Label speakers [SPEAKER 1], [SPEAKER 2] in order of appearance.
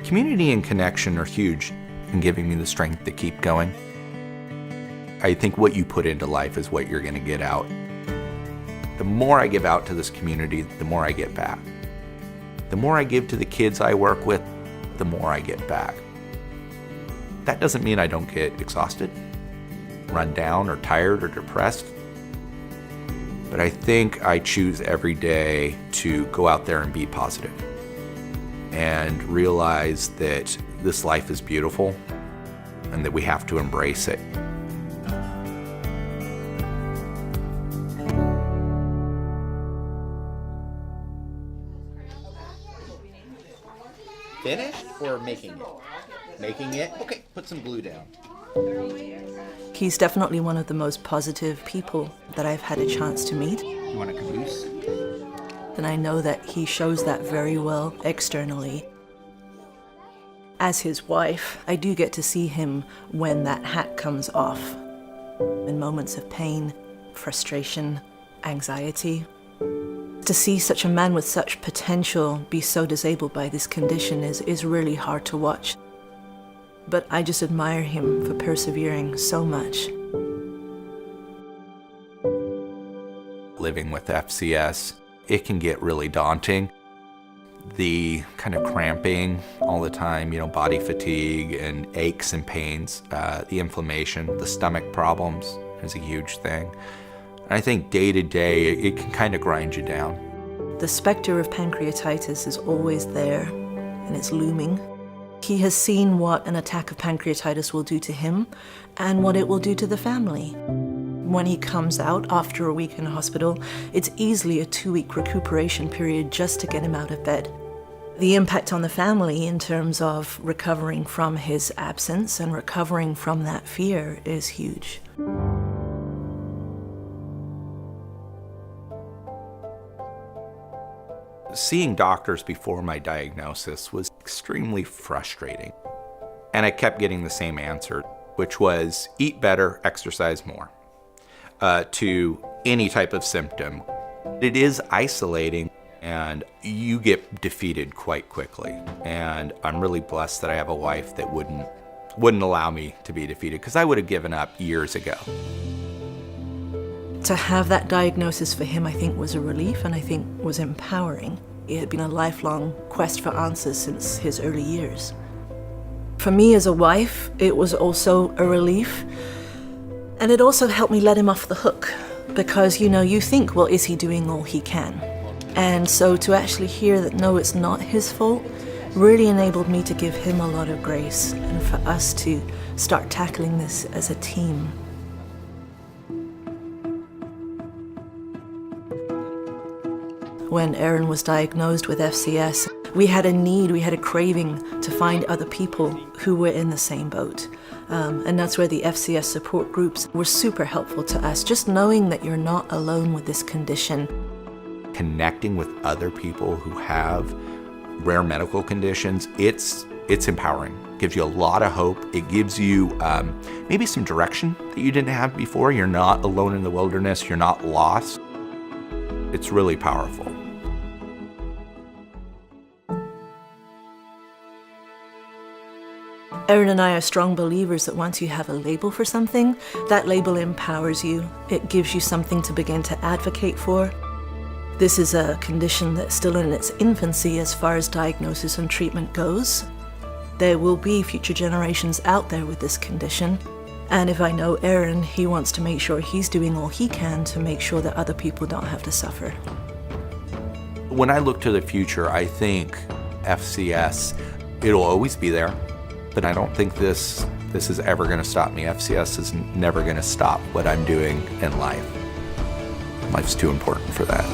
[SPEAKER 1] Community and connection are huge in giving me the strength to keep going. I think what you put into life is what you're going to get out. The more I give out to this community, the more I get back. The more I give to the kids I work with, the more I get back. That doesn't mean I don't get exhausted, run down, or tired, or depressed. But I think I choose every day to go out there and be positive and realize that this life is beautiful and that we have to embrace it.
[SPEAKER 2] Finished or making it? Making it? Okay, put some glue down.
[SPEAKER 3] He's definitely one of the most positive people that I've had a chance to meet.
[SPEAKER 2] You want a caboose?
[SPEAKER 3] And I know that he shows that very well externally. As his wife, I do get to see him when that hat comes off. In moments of pain, frustration, anxiety. To see such a man with such potential be so disabled by this condition is really hard to watch. But I just admire him for persevering so much.
[SPEAKER 1] Living with FCS, it can get really daunting. The kind of cramping all the time, body fatigue and aches and pains, the inflammation, the stomach problems is a huge thing. And I think day to day, it can kind of grind you down.
[SPEAKER 3] The specter of pancreatitis is always there, and it's looming. He has seen what an attack of pancreatitis will do to him and what it will do to the family. When he comes out after a week in hospital, it's easily a 2-week recuperation period just to get him out of bed. The impact on the family in terms of recovering from his absence and recovering from that fear is huge.
[SPEAKER 1] Seeing doctors before my diagnosis was extremely frustrating. And I kept getting the same answer, which was eat better, exercise more, to any type of symptom. It is isolating and you get defeated quite quickly. And I'm really blessed that I have a wife that wouldn't allow me to be defeated, because I would have given up years ago.
[SPEAKER 3] To have that diagnosis for him, I think, was a relief and I think was empowering. It had been a lifelong quest for answers since his early years. For me as a wife, it was also a relief. And it also helped me let him off the hook, because, you think, well, is he doing all he can? And so to actually hear that, no, it's not his fault, really enabled me to give him a lot of grace and for us to start tackling this as a team. When Aaron was diagnosed with FCS, we had a craving to find other people who were in the same boat. And that's where the FCS support groups were super helpful to us, just knowing that you're not alone with this condition.
[SPEAKER 1] Connecting with other people who have rare medical conditions, it's empowering. It gives you a lot of hope. It gives you maybe some direction that you didn't have before. You're not alone in the wilderness. You're not lost. It's really powerful.
[SPEAKER 3] Aaron and I are strong believers that once you have a label for something, that label empowers you. It gives you something to begin to advocate for. This is a condition that's still in its infancy as far as diagnosis and treatment goes. There will be future generations out there with this condition. And if I know Aaron, he wants to make sure he's doing all he can to make sure that other people don't have to suffer.
[SPEAKER 1] When I look to the future, I think FCS, it'll always be there, but I don't think this is ever going to stop me. FCS is never going to stop what I'm doing in life. Life's too important for that.